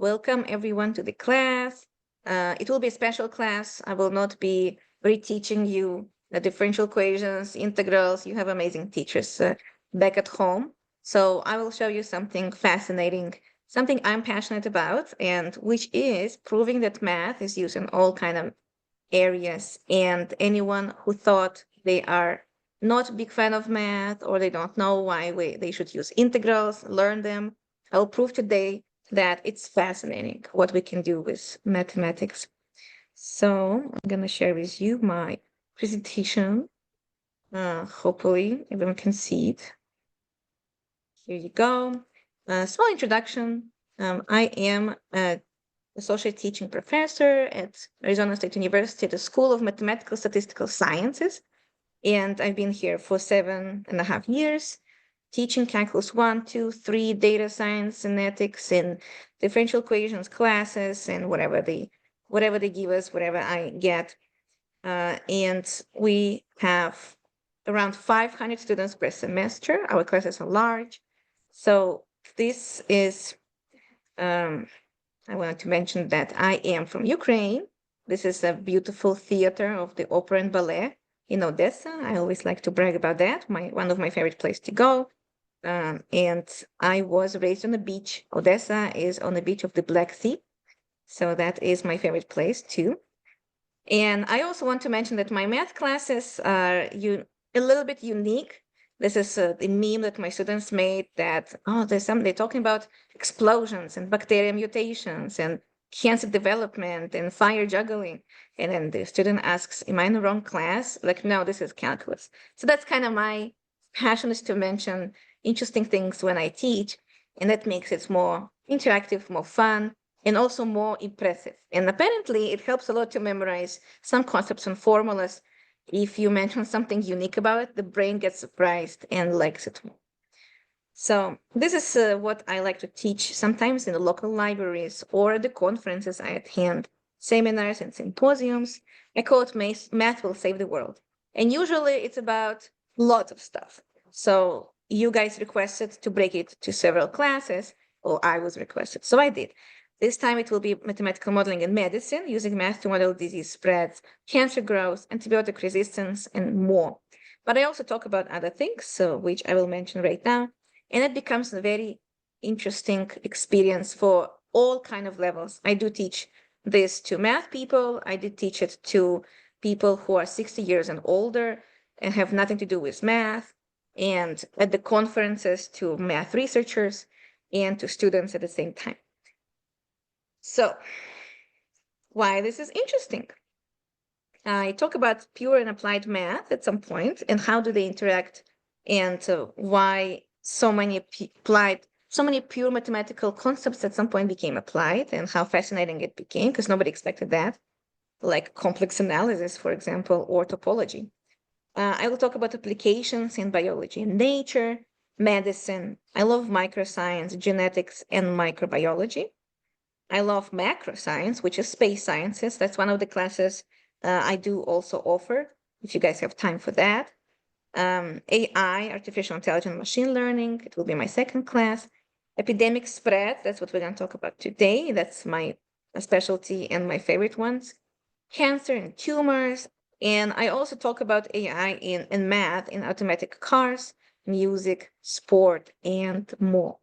Welcome everyone to the class. It will be a special class. I will not be reteaching you the differential equations, integrals. You have amazing teachers back at home. So I will show you something fascinating, something I'm passionate about, and which is proving that math is used in all kind of areas. And anyone who thought they are not a big fan of math or they don't know why they should use integrals, learn them, I'll prove today that it's fascinating what we can do with mathematics. So I'm going to share with you my presentation. Hopefully everyone can see it. Here you go. Small introduction. I am an associate teaching professor at Arizona State University at the School of Mathematical Statistical Sciences. And I've been here for 7.5 years, teaching calculus 1, 2, 3, data science, genetics, and differential equations classes, and whatever they give us, whatever I get. And we have around 500 students per semester. Our classes are large. So this is, I wanted to mention that I am from Ukraine. This is a beautiful theater of the opera and ballet in Odessa. I always like to brag about that. One of my favorite places to go. And I was raised on the beach. Odessa is on the beach of the Black Sea. So that is my favorite place too. And I also want to mention that my math classes are a little bit unique. This is the meme that my students made that, they're talking about explosions and bacteria mutations and cancer development and fire juggling. And then the student asks, am I in the wrong class? Like, no, this is calculus. So that's kind of my passion, is to mention interesting things when I teach. And that makes it more interactive, more fun, and also more impressive. And apparently it helps a lot to memorize some concepts and formulas. If you mention something unique about it, the brain gets surprised and likes it more. So this is what I like to teach sometimes in the local libraries or at the conferences I attend, seminars and symposiums. I call it Math Will Save the World. And usually it's about lots of stuff. So you guys requested to break it to several classes, or I was requested, so I did. This time it will be mathematical modeling in medicine, using math to model disease spreads, cancer growth, antibiotic resistance, and more. But I also talk about other things, which I will mention right now. And it becomes a very interesting experience for all kind of levels. I do teach this to math people. I did teach it to people who are 60 years and older and have nothing to do with math. And at the conferences to math researchers and to students at the same time. So, why this is interesting? I talk about pure and applied math at some point, and how do they interact, and why so many pure mathematical concepts at some point became applied, and how fascinating it became, because nobody expected that, like complex analysis, for example, or topology. I will talk about applications in biology and nature, medicine. I love microscience, genetics, and microbiology. I love macro science, which is space sciences. That's one of the classes I do also offer, if you guys have time for that. AI, artificial intelligence, machine learning, it will be my second class. Epidemic spread, that's what we're going to talk about today. That's my specialty and my favorite ones. Cancer and tumors. And I also talk about AI in math, in automatic cars, music, sport, and more.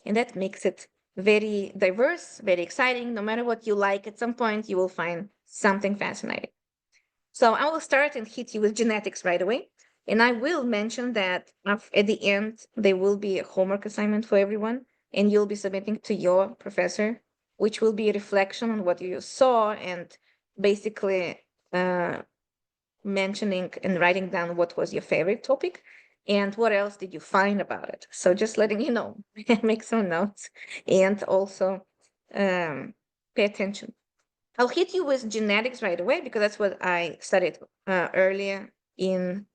And that makes it very diverse, very exciting. No matter what you like, at some point you will find something fascinating. So I will start and hit you with genetics right away. And I will mention that at the end, there will be a homework assignment for everyone, and you'll be submitting to your professor, which will be a reflection on what you saw and basically mentioning and writing down what was your favorite topic and what else did you find about it. So just letting you know, make some notes and also pay attention. I'll hit you with genetics right away because that's what I studied earlier in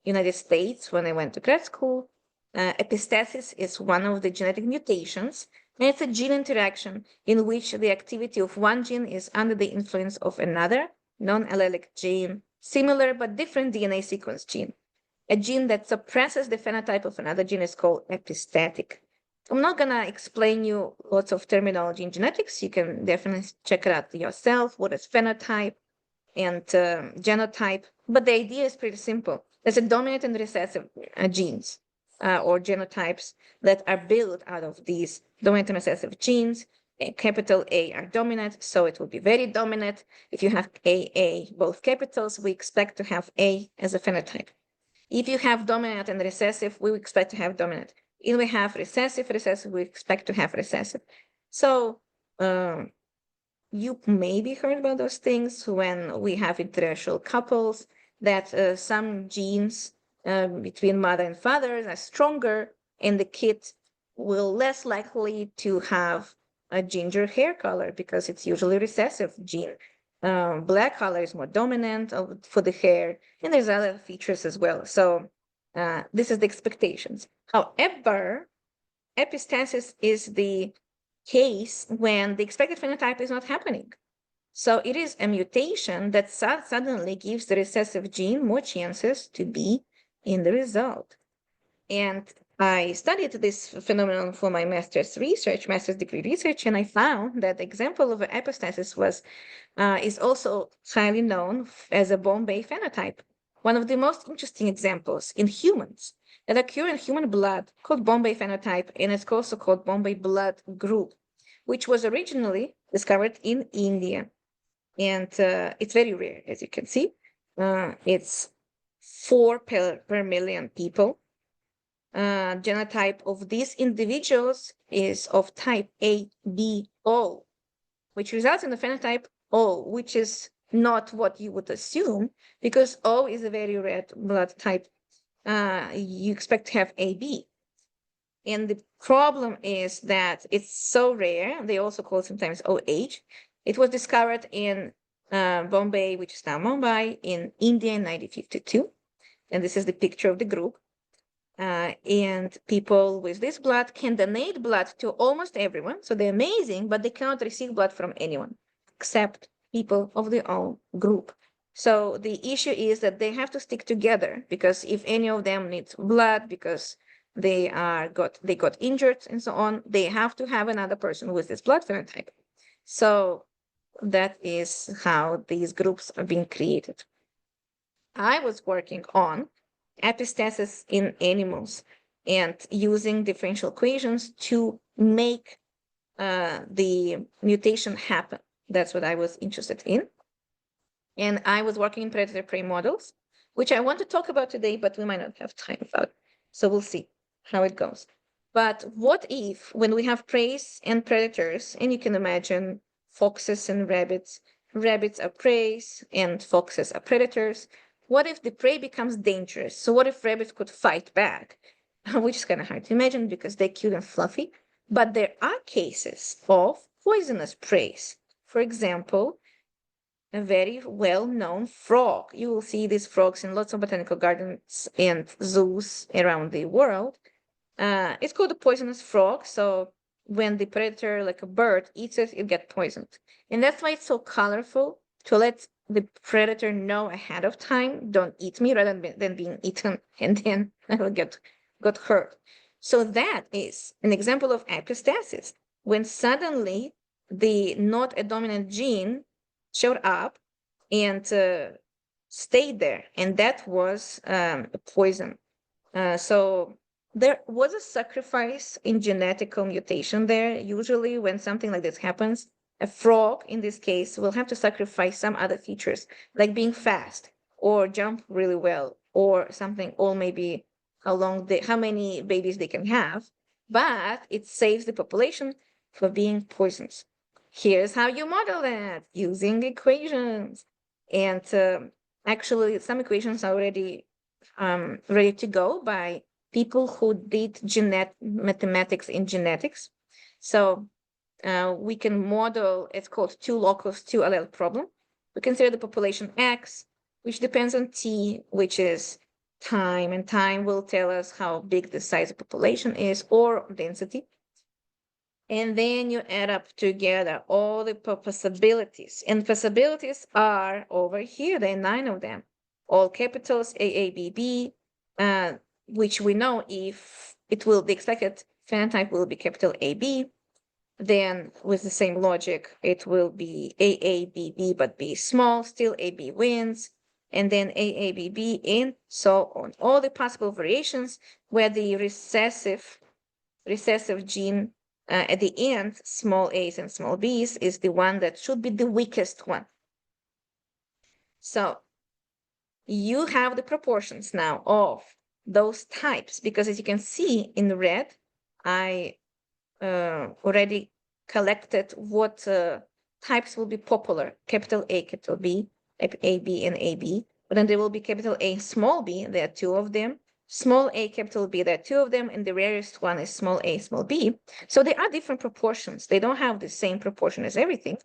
United States when I went to grad school. Epistasis is one of the genetic mutations, and it's a gene interaction in which the activity of one gene is under the influence of another non-allelic gene, similar but different DNA sequence gene. A gene that suppresses the phenotype of another gene is called epistatic. I'm not gonna explain you lots of terminology in genetics. You can definitely check it out yourself. What is phenotype and genotype? But the idea is pretty simple. There's a dominant and recessive genes or genotypes that are built out of these dominant and recessive genes. Capital A are dominant, so it will be very dominant. If you have AA, both capitals, we expect to have A as a phenotype. If you have dominant and recessive, we expect to have dominant. If we have recessive, we expect to have recessive. So you maybe heard about those things when we have interracial couples, that some genes between mother and father are stronger, and the kid will less likely to have a ginger hair color because it's usually recessive gene. Black color is more dominant for the hair, and there's other features as well. So this is the expectations. However, epistasis is the case when the expected phenotype is not happening. So it is a mutation that suddenly gives the recessive gene more chances to be in the result. And I studied this phenomenon for my master's degree research, and I found that the example of epistasis is also highly known as a Bombay phenotype, one of the most interesting examples in humans that occur in human blood called Bombay phenotype, and it's also called Bombay blood group, which was originally discovered in India. And it's very rare, as you can see. It's 4 per million people. Genotype of these individuals is of type ABO, which results in the phenotype O, which is not what you would assume, because O is a very rare blood type. You expect to have AB. And the problem is that it's so rare. They also call it sometimes OH. It was discovered in Bombay, which is now Mumbai, in India in 1952. And this is the picture of the group. And people with this blood can donate blood to almost everyone. So they're amazing, but they cannot receive blood from anyone except people of their own group. So the issue is that they have to stick together, because if any of them needs blood because they got injured and so on, they have to have another person with this blood phenotype. So that is how these groups are being created. I was working on epistasis in animals and using differential equations to make the mutation happen. That's what I was interested in. And I was working in predator-prey models, which I want to talk about today, but we might not have time about. So we'll see how it goes. But what if, when we have preys and predators, and you can imagine foxes and rabbits are preys and foxes are predators, what if the prey becomes dangerous? So what if rabbits could fight back? Which is kind of hard to imagine because they're cute and fluffy. But there are cases of poisonous preys. For example, a very well-known frog. You will see these frogs in lots of botanical gardens and zoos around the world. It's called a poisonous frog. So when the predator, like a bird, eats it, it gets poisoned. And that's why it's so colorful, to let the predator know ahead of time, don't eat me, rather than being eaten and then I will got hurt. So that is an example of epistasis, when suddenly the not a dominant gene showed up and stayed there, and that was a poison. So there was a sacrifice in genetical mutation there. Usually when something like this happens, a frog in this case will have to sacrifice some other features, like being fast or jump really well or something, or maybe how many babies they can have, but it saves the population for being poisonous. Here's how you model that using equations. And actually some equations are already ready to go by people who did mathematics in genetics. So we can model, it's called 2 locus, 2 allele problem. We consider the population X, which depends on T, which is time, and time will tell us how big the size of population is, or density. And then you add up together all the possibilities. And possibilities are over here, there are 9 of them. All capitals, AABB, which we know if it will, the expected phenotype will be capital AB. Then with the same logic, it will be AABB, but B small, still AB wins, and then AABB, and so on. All the possible variations where the recessive gene at the end, small a's and small b's, is the one that should be the weakest one. So you have the proportions now of those types, because as you can see in red, I already collected what types will be popular, capital A, capital B, AB and AB, but then there will be capital A, small b, there are two of them, small a, capital B, there are two of them, and the rarest one is small a, small b. So they are different proportions. They don't have the same proportion as everything.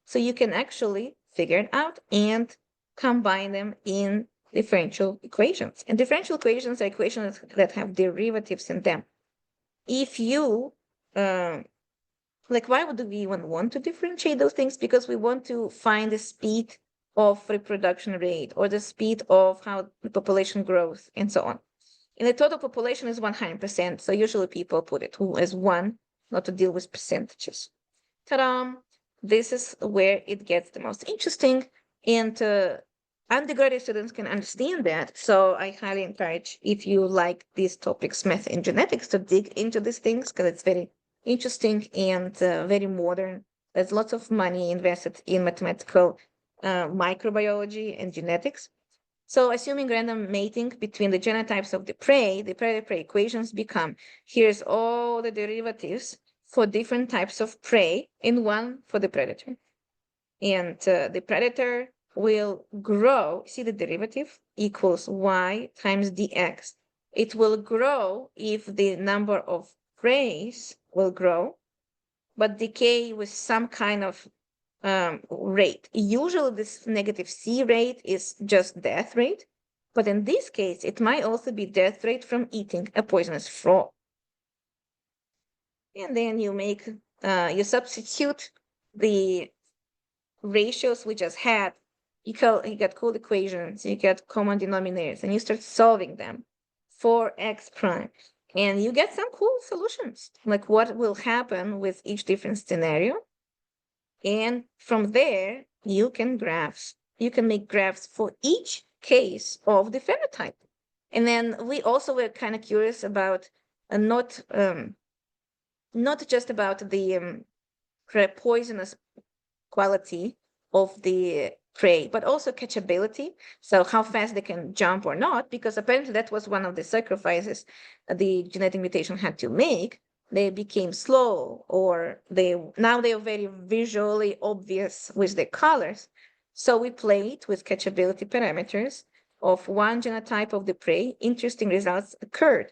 So you can actually figure it out and combine them in differential equations. And differential equations are equations that have derivatives in them. If you like, why would we even want to differentiate those things? Because we want to find the speed of reproduction rate or the speed of how the population grows and so on. And the total population is 100%. So usually people put it as 1, not to deal with percentages. Ta-da! This is where it gets the most interesting. And undergraduate students can understand that. So I highly encourage, if you like these topics, math and genetics, to dig into these things, because it's very interesting and very modern. There's lots of money invested in mathematical microbiology and genetics. So assuming random mating between the genotypes of the predator-prey equations become, here's all the derivatives for different types of prey and one for the predator. And the predator will grow, see the derivative equals y times dx. It will grow if the number of preys will grow, but decay with some kind of rate. Usually this negative C rate is just death rate, but in this case, it might also be death rate from eating a poisonous frog. And then you make, you substitute the ratios we just had. You get cool equations, you get common denominators, and you start solving them for x prime. And you get some cool solutions, like what will happen with each different scenario. And from there, you can make graphs for each case of the phenotype. And then we also were kind of curious about not just about the poisonous quality of the prey, but also catchability. So how fast they can jump or not, because apparently that was one of the sacrifices the genetic mutation had to make. They became slow, or now they are very visually obvious with the colors. So we played with catchability parameters of one genotype of the prey. Interesting results occurred.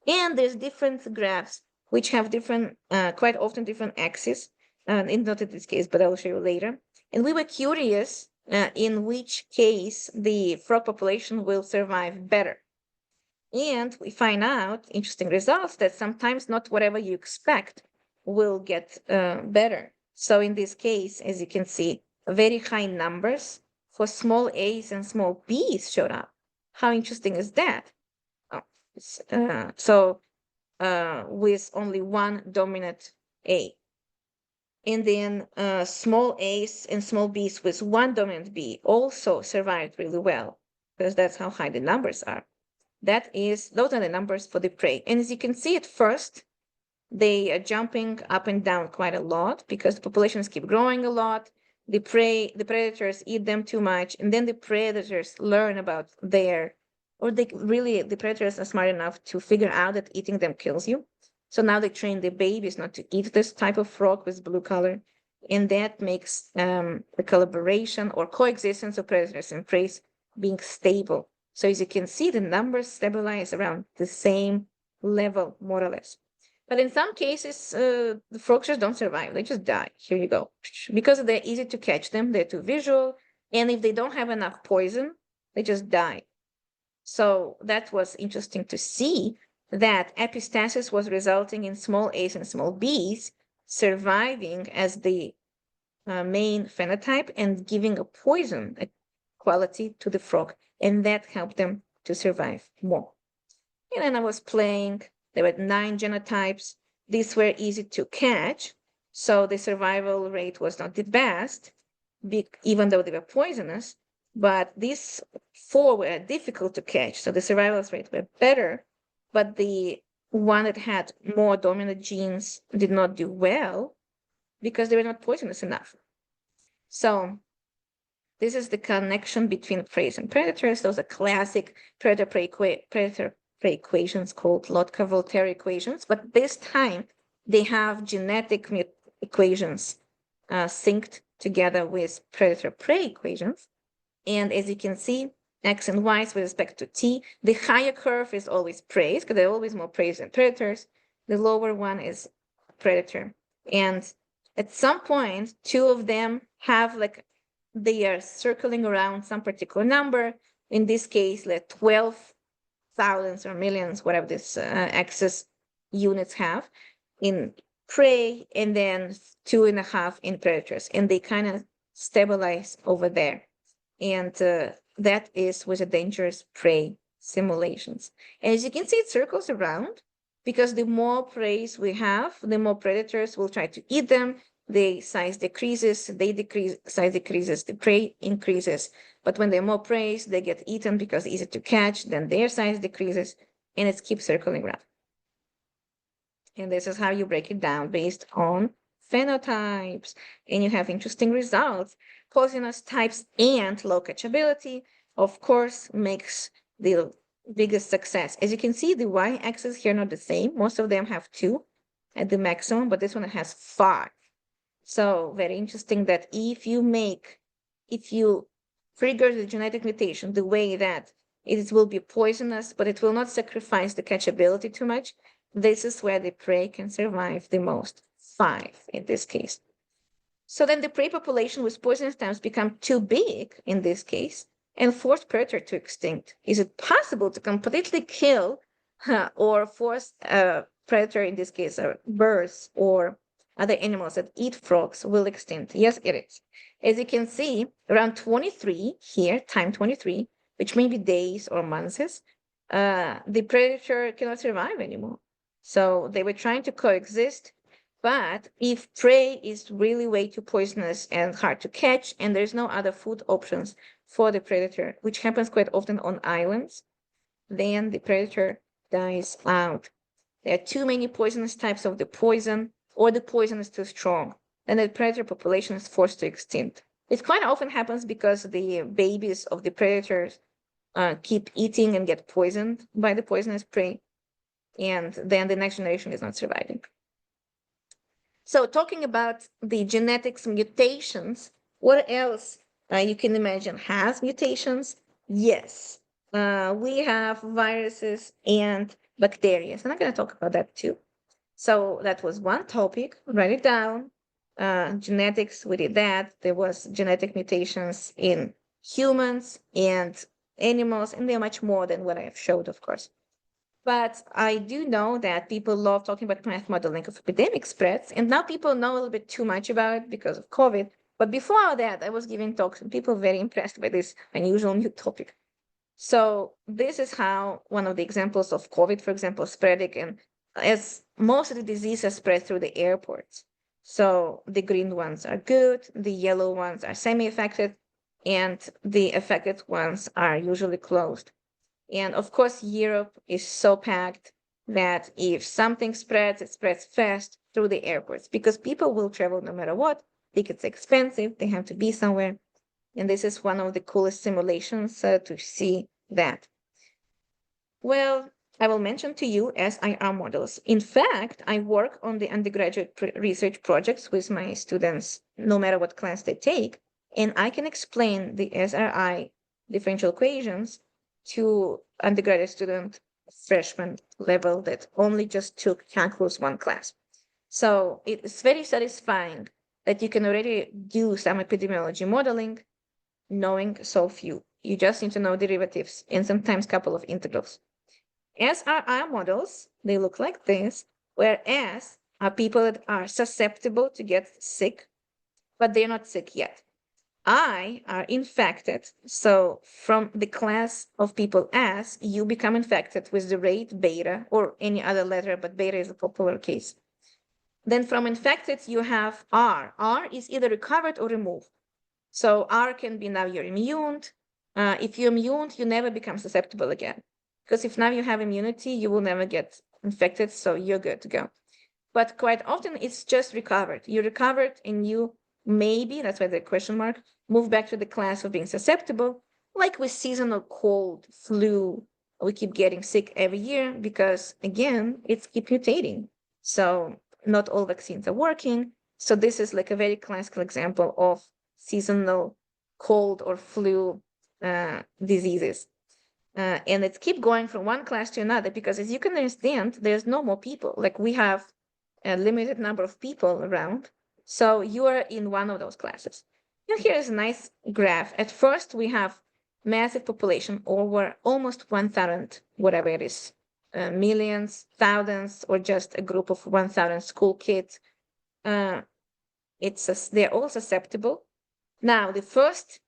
And there's different graphs which have different, quite often different axes, not in this case, but I will show you later. And we were curious in which case the frog population will survive better. And we find out interesting results that sometimes not whatever you expect will get better. So in this case, as you can see, very high numbers for small a's and small b's showed up. How interesting is that? With only one dominant A. And then small a's and small b's with one dominant B also survived really well, because that's how high the numbers are. Those are the numbers for the prey. And as you can see at first, they are jumping up and down quite a lot because the populations keep growing a lot. The predators eat them too much, and then the predators learn about the predators are smart enough to figure out that eating them kills you. So now they train the babies not to eat this type of frog with blue color. And that makes the collaboration or coexistence of predators and prey being stable. So as you can see, the numbers stabilize around the same level, more or less. But in some cases, the frogs just don't survive. They just die. Here you go. Because they're easy to catch them, they're too visual. And if they don't have enough poison, they just die. So that was interesting to see, that epistasis was resulting in small a's and small b's surviving as the main phenotype and giving a poison quality to the frog. And that helped them to survive more. And then I was playing. There were 9 genotypes. these were easy to catch, so the survival rate was not the best, even though they were poisonous. But these 4 were difficult to catch, so the survival rate were better. But the one that had more dominant genes did not do well because they were not poisonous enough. So this is the connection between prey and predators. Those are classic predator-prey equations called Lotka-Volterra equations. But this time, they have genetic equations synced together with predator-prey equations. And as you can see, X and Y with respect to T, the higher curve is always prey, because there are always more prey than predators. The lower one is predator. And at some point, 2 of them have like, they are circling around some particular number. In this case, like 12,000 or millions, whatever this axis units have in prey, and then 2.5 in predators. And they kind of stabilize over there. And that is with the dangerous prey simulations. And as you can see, it circles around because the more prey we have, the more predators will try to eat them. The size decreases, size decreases, the prey increases. But when there are more prey, they get eaten because it's easier to catch, then their size decreases, and it keeps circling around. And this is how you break it down based on phenotypes. And you have interesting results. Poisonous types and low catchability, of course, makes the biggest success. As you can see, the y-axis here are not the same. Most of them have 2 at the maximum, but this one has 5. So very interesting that if you trigger the genetic mutation the way that it will be poisonous, but it will not sacrifice the catchability too much, this is where the prey can survive the most, 5 in this case. So then the prey population with poisonous types become too big in this case and force predator to extinct. Is it possible to completely kill or force a predator, in this case, birds or other animals that eat frogs will extinct? Yes, it is. As you can see, around 23 here, time 23, which may be days or months, the predator cannot survive anymore. So they were trying to coexist. But if prey is really way too poisonous and hard to catch, and there's no other food options for the predator, which happens quite often on islands, then the predator dies out. There are too many poisonous types of the poison, or the poison is too strong, and the predator population is forced to extinct. It quite often happens because the babies of the predators keep eating and get poisoned by the poisonous prey, and then the next generation is not surviving. So talking about the genetics mutations, what else you can imagine has mutations? Yes, we have viruses and bacteria. And I'm going to talk about that too. So that was one topic, write it down. Genetics, we did that. There was genetic mutations in humans and animals, and they're much more than what I have showed, of course. But I do know that people love talking about math modeling of epidemic spreads, and now people know a little bit too much about it because of COVID. But before that, I was giving talks, and people were very impressed by this unusual new topic. So this is how one of the examples of COVID, for example, spreading, and as most of the diseases spread through the airports. So the green ones are good, the yellow ones are semi-affected, and the affected ones are usually closed. And of course, Europe is so packed that if something spreads, it spreads fast through the airports because people will travel no matter what. Tickets are expensive, they have to be somewhere. And this is one of the coolest simulations to see that. Well, I will mention to you SIR models. In fact, I work on the undergraduate research projects with my students, no matter what class they take, and I can explain the SRI differential equations to undergraduate student freshman level that only just took calculus 1 class. So it's very satisfying that you can already do some epidemiology modeling knowing so few. You just need to know derivatives and sometimes a couple of integrals. SRI models, they look like this, where S are people that are susceptible to get sick, but they're not sick yet. I are infected. So from the class of people S, you become infected with the rate beta or any other letter, but beta is a popular case. Then from infected, you have R. R is either recovered or removed. So R can be now you're immune. If you're immune, you never become susceptible again. Because if now you have immunity, you will never get infected, so you're good to go. But quite often it's just recovered. You recovered and you maybe, that's why the question mark, move back to the class of being susceptible, like with seasonal cold, flu. We keep getting sick every year because, again, it's keep mutating. So not all vaccines are working. So this is like a very classical example of seasonal cold or flu diseases. And it's keep going from one class to another because, as you can understand, there's no more people. Like we have a limited number of people around. So you are in one of those classes. And here is a nice graph. At first, we have massive population over almost 1,000, whatever it is, millions, thousands, or just a group of 1,000 school kids. They're all susceptible. Now, the first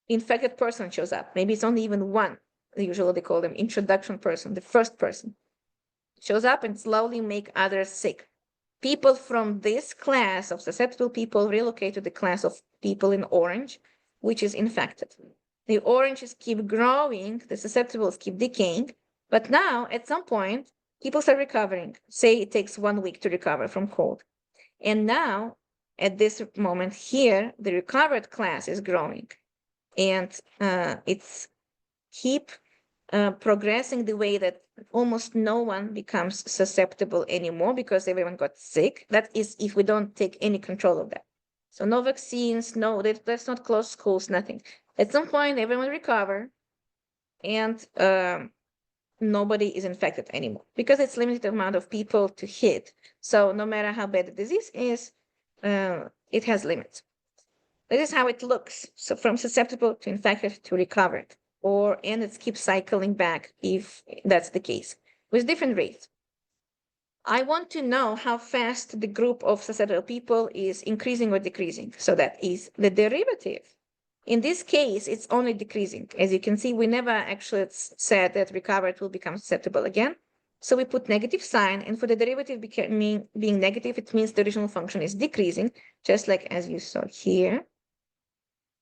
infected person shows up. Maybe it's only even one. Usually they call them introduction person, the first person shows up and slowly make others sick. People from this class of susceptible people relocate to the class of people in orange, which is infected. The oranges keep growing, the susceptibles keep decaying, but now at some point, people start recovering. Say it takes 1 week to recover from cold. And now, at this moment here, the recovered class is growing. And it's keep progressing the way that almost no one becomes susceptible anymore because everyone got sick. That is if we don't take any control of that. So no vaccines, no, let's not close schools, nothing. At some point, everyone recover and nobody is infected anymore because it's limited amount of people to hit. So no matter how bad the disease is, it has limits. This is how it looks. So from susceptible to infected to recovered, and it keeps cycling back if that's the case with different rates. I want to know how fast the group of susceptible people is increasing or decreasing. So that is the derivative. In this case, it's only decreasing. As you can see, we never actually said that recovered will become susceptible again. So we put negative sign, and for the derivative being negative, it means the original function is decreasing, just like as you saw here.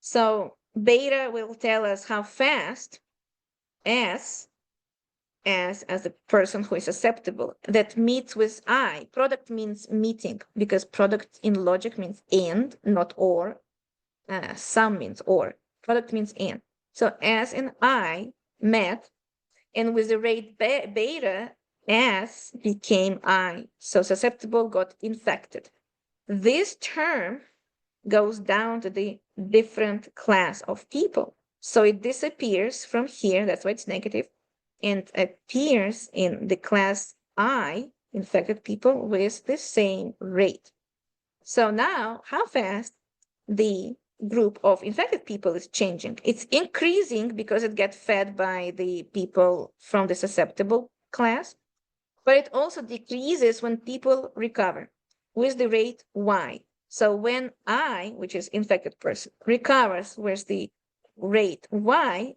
So beta will tell us how fast S, as the person who is susceptible, that meets with I. Product means meeting because product in logic means and, not or. Sum means or. Product means and. So S and I met, and with the rate beta, S became I. So susceptible got infected. This term goes down to the different class of people. So it disappears from here, that's why it's negative, and appears in the class I, infected people, with the same rate. So now, how fast the group of infected people is changing? It's increasing because it gets fed by the people from the susceptible class, but it also decreases when people recover with the rate Y. So when I, which is infected person, recovers with the rate Y,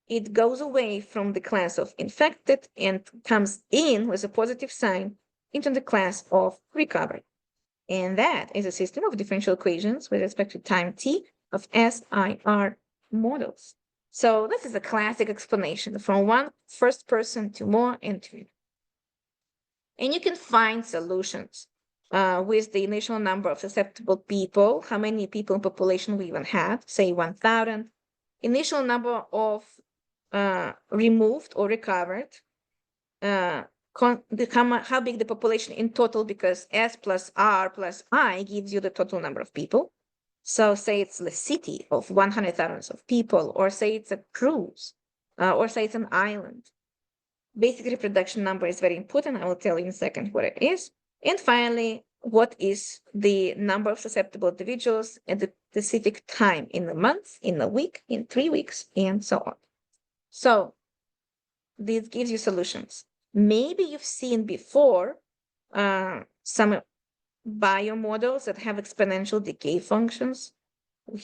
it goes away from the class of infected and comes in with a positive sign into the class of recovered. And that is a system of differential equations with respect to time t of SIR models. So this is a classic explanation from one first person to more and to. And you can find solutions with the initial number of susceptible people, how many people in population we even had, say 1,000, initial number of removed or recovered, how big the population in total, because S plus R plus I gives you the total number of people. So say it's a city of 100,000 of people, or say it's a cruise, or say it's an island. Basic reproduction number is very important. I will tell you in a second what it is. And finally, what is the number of susceptible individuals at the specific time in a month, in a week, in 3 weeks, and so on. So this gives you solutions. Maybe you've seen before some biomodels that have exponential decay functions.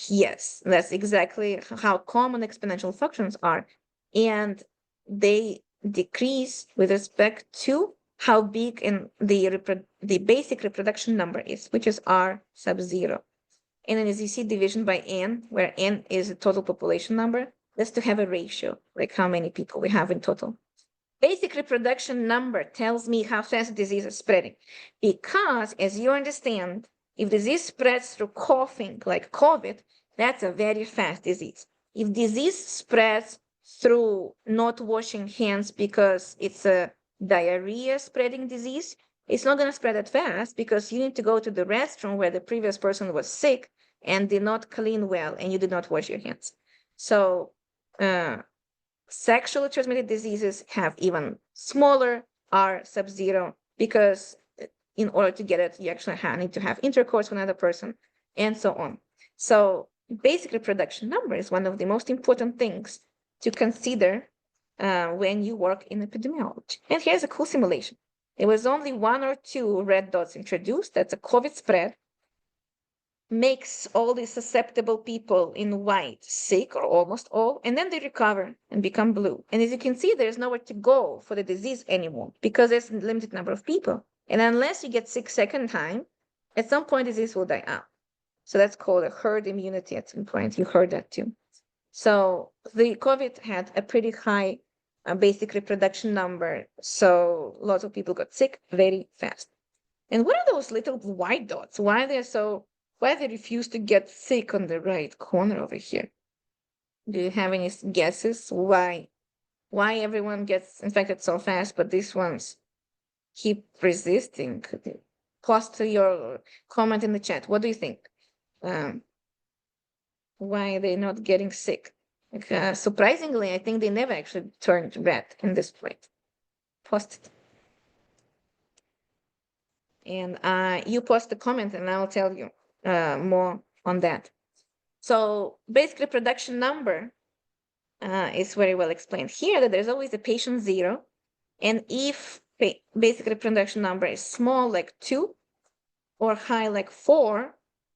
Yes, that's exactly how common exponential functions are. And they decrease with respect to how big and the basic reproduction number is, which is R sub 0. And then as you see division by n, where n is the total population number, that's to have a ratio, like how many people we have in total. Basic reproduction number tells me how fast disease is spreading. Because as you understand, if disease spreads through coughing, like COVID, that's a very fast disease. If disease spreads through not washing hands because it's a diarrhea spreading disease, it's not going to spread that fast because you need to go to the restroom where the previous person was sick and did not clean well and you did not wash your hands. So sexually transmitted diseases have even smaller R sub 0 because in order to get it, you actually need to have intercourse with another person and so on. So basic reproduction number is one of the most important things to consider when you work in epidemiology. And here's a cool simulation. There was only 1 or 2 red dots introduced. That's a COVID spread. Makes all these susceptible people in white sick, or almost all, and then they recover and become blue. And as you can see, there's nowhere to go for the disease anymore because there's a limited number of people. And unless you get sick second time, at some point disease will die out. So that's called a herd immunity at some point. You heard that too. So the COVID had a pretty high basic reproduction number. So lots of people got sick very fast. And what are those little white dots? Why they refuse to get sick on the right corner over here? Do you have any guesses why everyone gets infected so fast, but these ones keep resisting? Post your comment in the chat. What do you think? Why they're not getting sick? Surprisingly, I think they never actually turned red in this point. Post it. And you post a comment and I'll tell you more on that. So basic reproduction number is very well explained here, that there's always a patient 0. And if basic reproduction number is small, like 2, or high, like 4,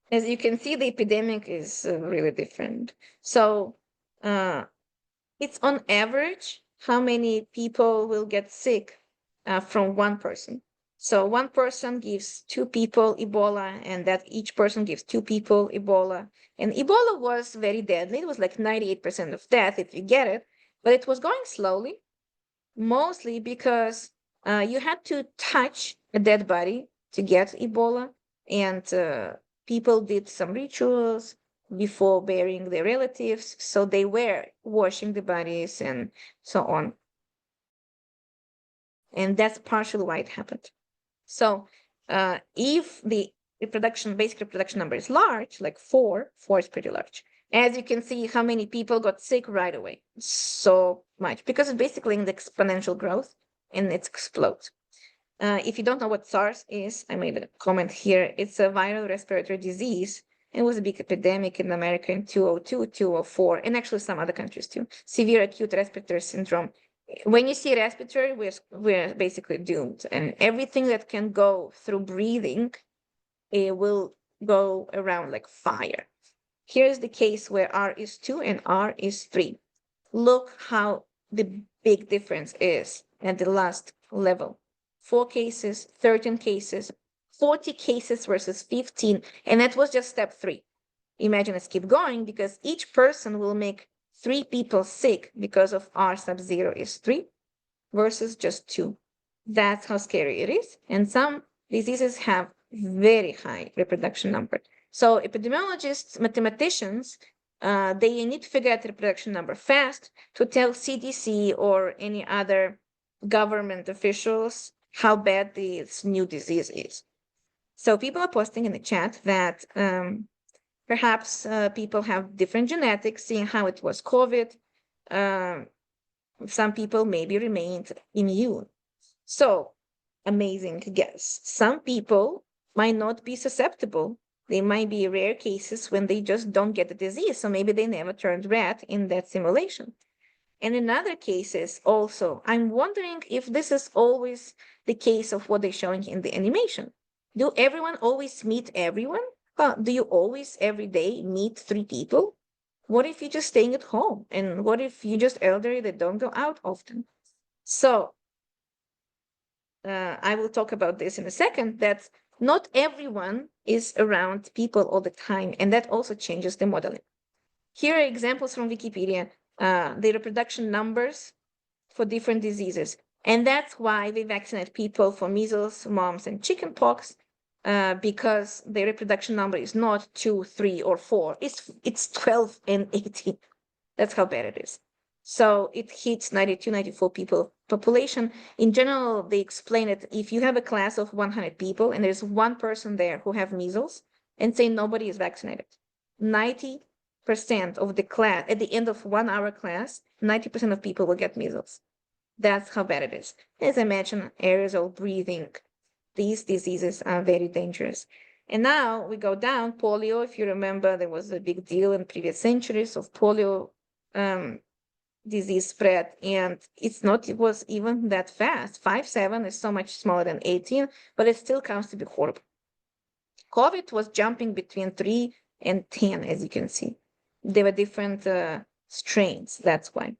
as you can see, the epidemic is really different. So it's on average how many people will get sick from one person. So one person gives 2 people Ebola, and that each person gives 2 people Ebola. And Ebola was very deadly. It was like 98% of death if you get it, but it was going slowly, mostly because you had to touch a dead body to get Ebola, and people did some rituals before burying their relatives, so they were washing the bodies and so on. And that's partially why it happened. So if the basic reproduction number is large, like 4 is pretty large. As you can see, how many people got sick right away? So much, because it's basically in the exponential growth and it explodes. If you don't know what SARS is, I made a comment here. It's a viral respiratory disease. It was a big epidemic in America in 2002, 2004, and actually some other countries too. Severe acute respiratory syndrome. When you see respiratory, we're basically doomed. And everything that can go through breathing, it will go around like fire. Here's the case where R is 2 and R is 3. Look how the big difference is at the last level. 4 cases, 13 cases, 40 cases versus 15. And that was just step 3. Imagine us keep going, because each person will make 3 people sick because of R sub 0 is 3 versus just 2. That's how scary it is. And some diseases have very high reproduction number. So epidemiologists, mathematicians, they need to figure out the reproduction number fast to tell CDC or any other government officials how bad this new disease is. So people are posting in the chat that perhaps people have different genetics, seeing how it was COVID. Some people maybe remained immune. So, amazing guess. Some people might not be susceptible. They might be rare cases when they just don't get the disease. So maybe they never turned red in that simulation. And in other cases also, I'm wondering if this is always the case of what they're showing in the animation. Do everyone always meet everyone? Do you always every day meet 3 people? What if you're just staying at home? And what if you're just elderly that don't go out often? So I will talk about this in a second, that not everyone is around people all the time, and that also changes the modeling. Here are examples from Wikipedia, the reproduction numbers for different diseases. And that's why they vaccinate people for measles, mumps, and chickenpox, because the reproduction number is not 2, 3, or 4. It's 12 and 18. That's how bad it is. So it hits 92, 94 people population. In general, they explain it if you have a class of 100 people and there's one person there who have measles and say nobody is vaccinated, 90% of the class, at the end of 1 hour class, 90% of people will get measles. That's how bad it is. As I mentioned, aerosol breathing, these diseases are very dangerous. And now we go down, polio. If you remember, there was a big deal in previous centuries of polio disease spread, and it was even that fast. 5.7 is so much smaller than 18, but it still counts to be horrible. COVID was jumping between 3 and 10, as you can see. There were different strains, that's why.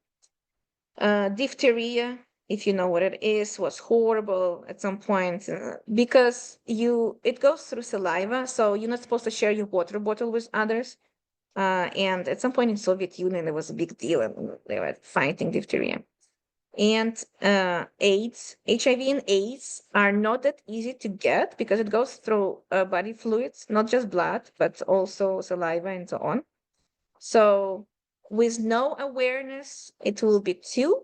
Diphtheria, if you know what it is, was horrible at some point because it goes through saliva, so you're not supposed to share your water bottle with others. And at some point in Soviet Union, there was a big deal, and they were fighting diphtheria. And AIDS, HIV and AIDS are not that easy to get because it goes through body fluids, not just blood, but also saliva and so on. So with no awareness, it will be 2,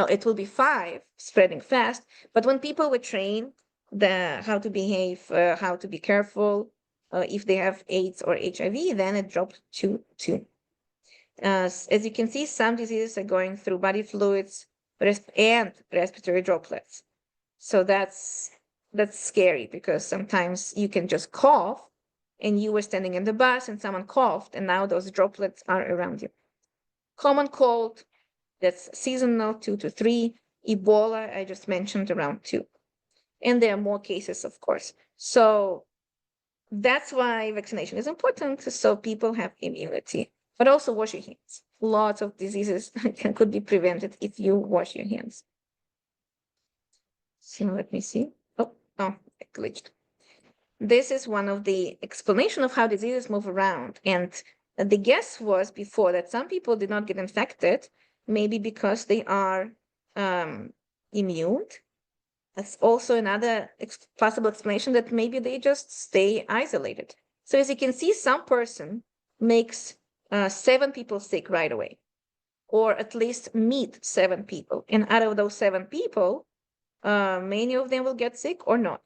it will be 5, spreading fast. But when people were trained how to behave, how to be careful, if they have AIDS or HIV, then it dropped to 2. As you can see, some diseases are going through body fluids and respiratory droplets. So that's scary because sometimes you can just cough and you were standing in the bus and someone coughed and now those droplets are around you. Common cold, that's seasonal, 2 to 3. Ebola, I just mentioned, around 2. And there are more cases, of course. So that's why vaccination is important, so people have immunity. But also wash your hands. Lots of diseases could be prevented if you wash your hands. So let me see. Oh, I glitched. This is one of the explanation of how diseases move around. And the guess was before that some people did not get infected, maybe because they are immune. That's also another possible explanation that maybe they just stay isolated. So as you can see, some person makes 7 people sick right away, or at least meet 7 people. And out of those 7 people, many of them will get sick or not.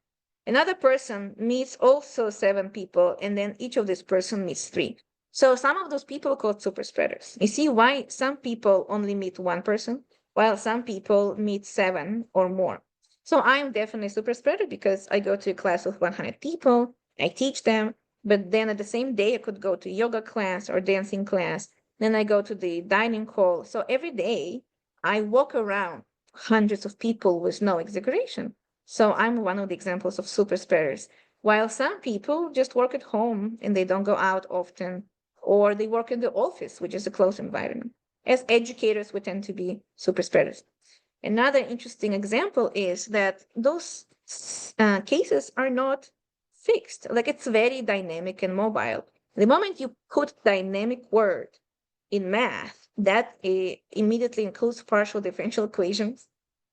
Another person meets also 7 people, and then each of this person meets 3. So some of those people are called super spreaders. You see why some people only meet 1 person, while some people meet 7 or more. So I'm definitely a super spreader because I go to a class of 100 people, I teach them, but then at the same day I could go to yoga class or dancing class, then I go to the dining hall. So every day I walk around hundreds of people with no exaggeration. So I'm one of the examples of super spreaders. While some people just work at home and they don't go out often, or they work in the office, which is a closed environment. As educators, we tend to be super spreaders. Another interesting example is that those cases are not fixed. Like it's very dynamic and mobile. The moment you put dynamic word in math, that immediately includes partial differential equations,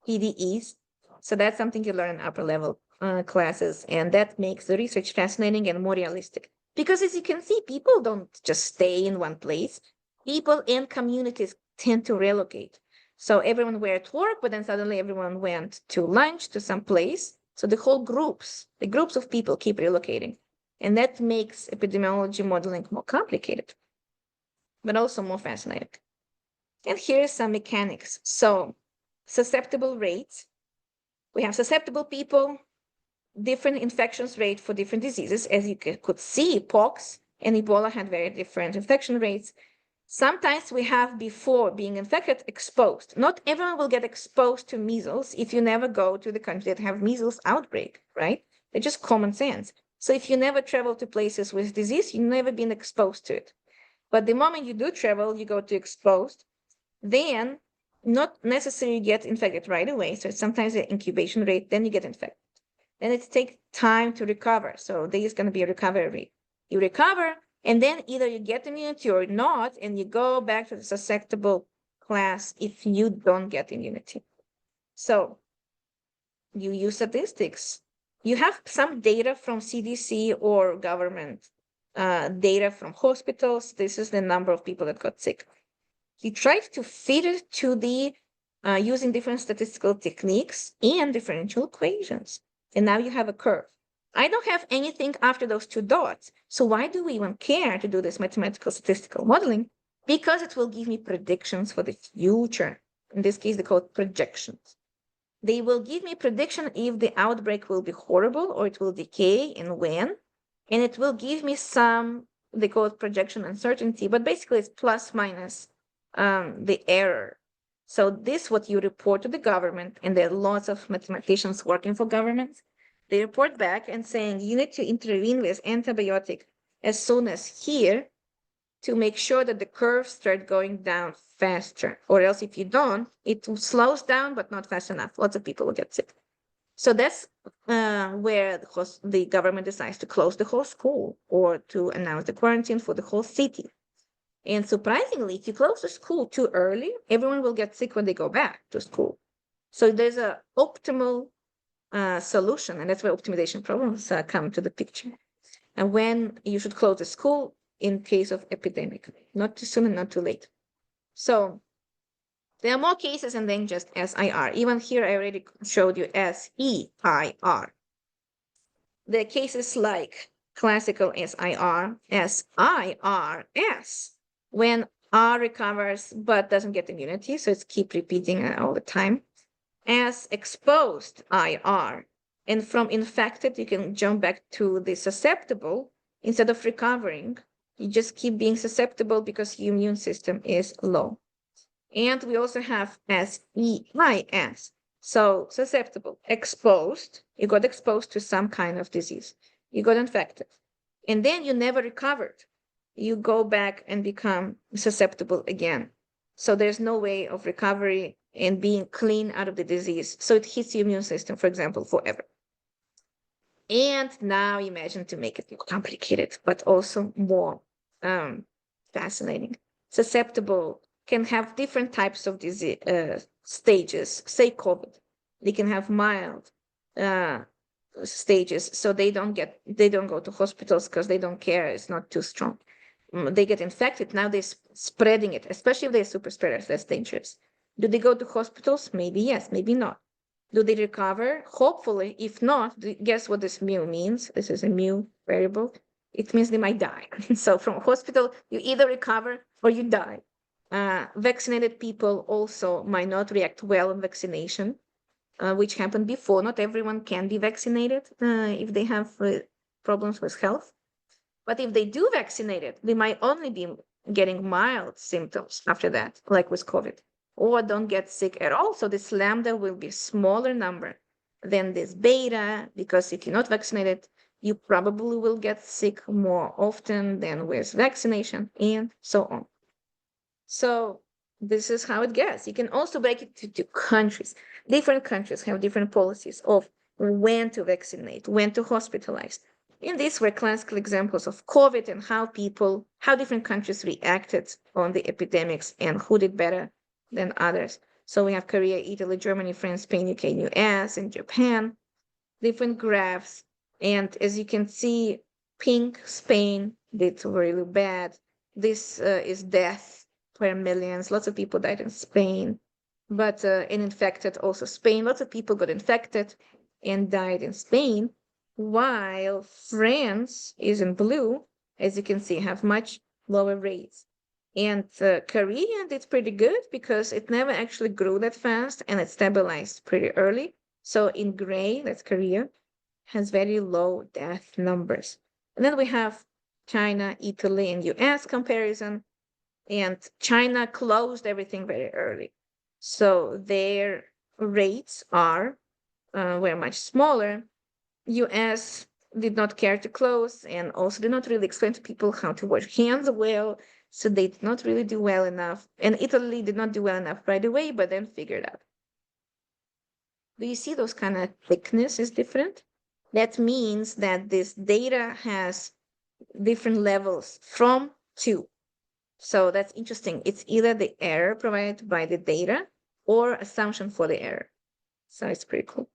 PDEs. So that's something you learn in upper level classes, and that makes the research fascinating and more realistic. Because as you can see, people don't just stay in one place. People and communities tend to relocate. So everyone were at work, but then suddenly everyone went to lunch to some place. So the groups of people keep relocating. And that makes epidemiology modeling more complicated, but also more fascinating. And here's some mechanics. So susceptible rates. We have susceptible people, different infections rate for different diseases. As you could see, pox and Ebola had very different infection rates. Sometimes we have, before being infected, exposed. Not everyone will get exposed to measles if you never go to the country that have measles outbreak, right? It's just common sense. So if you never travel to places with disease, you've never been exposed to it. But the moment you do travel, you go to exposed, then not necessarily get infected right away. So sometimes the incubation rate, then you get infected. Then it takes time to recover. So there is going to be a recovery rate. You recover, and then either you get immunity or not, and you go back to the susceptible class if you don't get immunity. So you use statistics. You have some data from CDC or government data from hospitals. This is the number of people that got sick. He tried to fit it to the using different statistical techniques and differential equations. And now you have a curve. I don't have anything after those two dots. So why do we even care to do this mathematical statistical modeling? Because it will give me predictions for the future. In this case, they call it projections. They will give me prediction if the outbreak will be horrible or it will decay and when. And it will give me some, they call it projection uncertainty, but basically it's plus minus the error. So this what you report to the government, and there are lots of mathematicians working for governments. They report back and saying you need to intervene with antibiotic as soon as here to make sure that the curves start going down faster, or else if you don't, it slows down but not fast enough. Lots of people will get sick. So that's where the government decides to close the whole school or to announce the quarantine for the whole city. And surprisingly, if you close the school too early, everyone will get sick when they go back to school. So there's a optimal solution, and that's where optimization problems come to the picture. And when you should close the school in case of epidemic, not too soon and not too late. So there are more cases and then just SIR. Even here, I already showed you SEIR. The cases like classical SIR, SIRS, when R recovers but doesn't get immunity, so it's keep repeating all the time. As exposed IR, and from infected, you can jump back to the susceptible. Instead of recovering, you just keep being susceptible because your immune system is low. And we also have SEIS. So susceptible, exposed, you got exposed to some kind of disease. You got infected. And then you never recovered. You go back and become susceptible again. So there's no way of recovery and being clean out of the disease. So it hits your immune system, for example, forever. And now imagine to make it more complicated, but also more fascinating. Susceptible can have different types of disease stages, say COVID. They can have mild stages, so they don't go to hospitals because they don't care, it's not too strong. They get infected, now they're spreading it, especially if they're super spreaders, that's dangerous. Do they go to hospitals? Maybe yes, maybe not. Do they recover? Hopefully. If not, guess what this mu means? This is a mu variable. It means they might die. So from hospital, you either recover or you die. Vaccinated people also might not react well on vaccination, which happened before. Not everyone can be vaccinated if they have problems with health. But if they do vaccinated, they might only be getting mild symptoms after that, like with COVID, or don't get sick at all. So this lambda will be a smaller number than this beta, because if you're not vaccinated, you probably will get sick more often than with vaccination, and so on. So this is how it gets. You can also break it to countries. Different countries have different policies of when to vaccinate, when to hospitalize. And these were classical examples of COVID and how different countries reacted on the epidemics and who did better than others. So we have Korea, Italy, Germany, France, Spain, UK, US, and Japan, different graphs. And as you can see, pink, Spain did really bad. This is death per millions. Lots of people died in Spain, but in infected also Spain. Lots of people got infected and died in Spain, while France is in blue, as you can see, have much lower rates. And Korea did pretty good because it never actually grew that fast and it stabilized pretty early. So in gray, that's Korea, has very low death numbers. And then we have China, Italy, and US comparison. And China closed everything very early. So their rates were much smaller. US did not care to close, and also did not really explain to people how to wash hands well. So they did not really do well enough. And Italy did not do well enough right away, but then figured out. Do you see those kind of thickness is different? That means that this data has different levels from 2. So that's interesting. It's either the error provided by the data or assumption for the error. So it's pretty cool.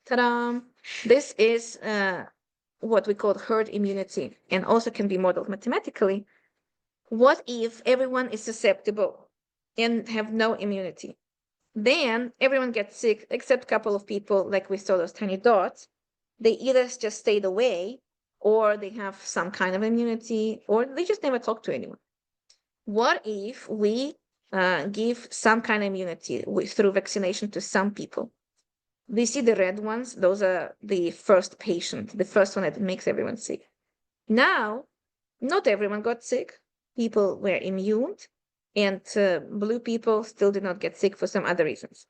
Ta-da! This is what we call herd immunity, and also can be modeled mathematically. What if everyone is susceptible and have no immunity? Then everyone gets sick except a couple of people, like we saw those tiny dots. They either just stayed away, or they have some kind of immunity, or they just never talk to anyone. What if we give some kind of immunity through vaccination to some people? We see the red ones, those are the first patient, the first one that makes everyone sick. Now, not everyone got sick. People were immune, and blue people still did not get sick for some other reasons.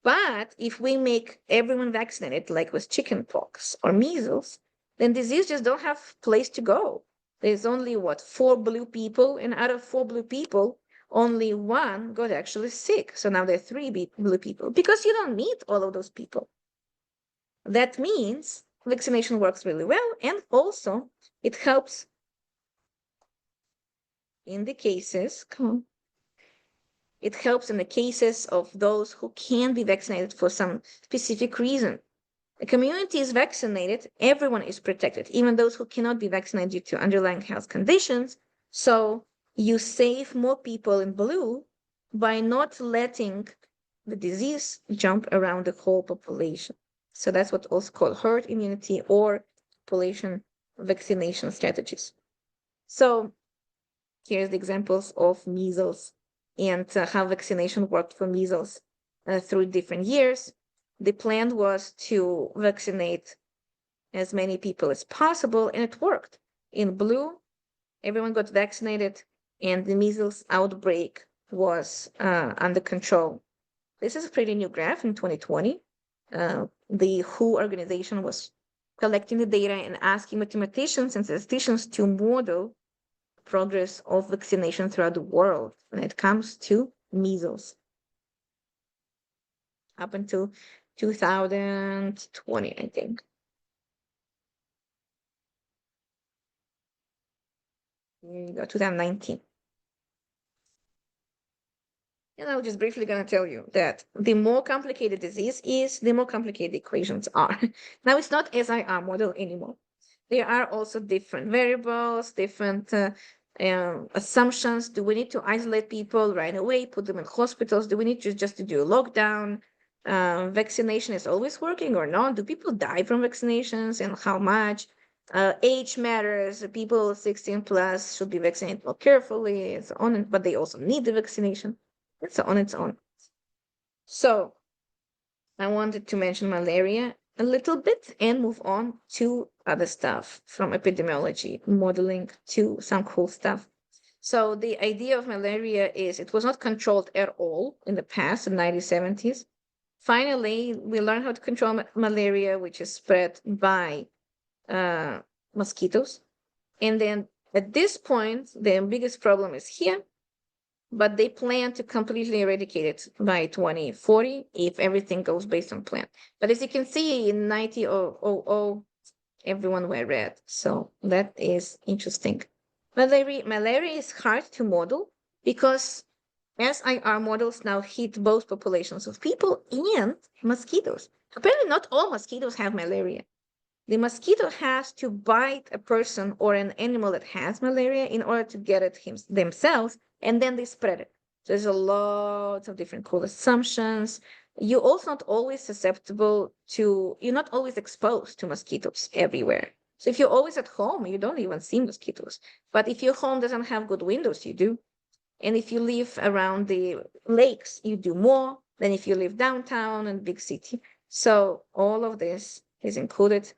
But if we make everyone vaccinated, like with chickenpox or measles, then disease just don't have place to go. There's only 4 blue people, and out of 4 blue people, only 1 got actually sick. So now there are 3 blue people, because you don't need all of those people. That means vaccination works really well, and also it helps in the cases, it helps in the cases of those who can be vaccinated for some specific reason. The community is vaccinated, everyone is protected, even those who cannot be vaccinated due to underlying health conditions. So you save more people in blue by not letting the disease jump around the whole population. So that's what's also called herd immunity or population vaccination strategies. So here's the examples of measles and how vaccination worked for measles through different years. The plan was to vaccinate as many people as possible, and it worked. In blue, everyone got vaccinated, and the measles outbreak was under control. This is a pretty new graph in 2020. The WHO organization was collecting the data and asking mathematicians and statisticians to model progress of vaccination throughout the world when it comes to measles up until 2020, I think. 2019. And I'm just briefly going to tell you that the more complicated disease is, the more complicated the equations are. Now it's not SIR model anymore. There are also different variables, different assumptions. Do we need to isolate people right away, put them in hospitals? Do we need just to do a lockdown? Vaccination is always working or not? Do people die from vaccinations, and how much? Age matters. People 16 plus should be vaccinated more carefully, and so on, but they also need the vaccination. It's on its own. So I wanted to mention malaria a little bit and move on to other stuff from epidemiology, modeling to some cool stuff. So the idea of malaria is it was not controlled at all in the past, in the 1970s. Finally, we learned how to control malaria, which is spread by mosquitoes. And then at this point, the biggest problem is here, but they plan to completely eradicate it by 2040 if everything goes based on plan. But as you can see, in 1900, everyone were red. So that is interesting. Malaria is hard to model because SIR models now hit both populations of people and mosquitoes. Apparently, not all mosquitoes have malaria. The mosquito has to bite a person or an animal that has malaria in order to get it themselves, and then they spread it. So there's a lot of different cool assumptions. You're also not always susceptible to, you're not always exposed to mosquitoes everywhere. So if you're always at home, you don't even see mosquitoes. But if your home doesn't have good windows, you do. And if you live around the lakes, you do more than if you live downtown and big city. So all of this is included.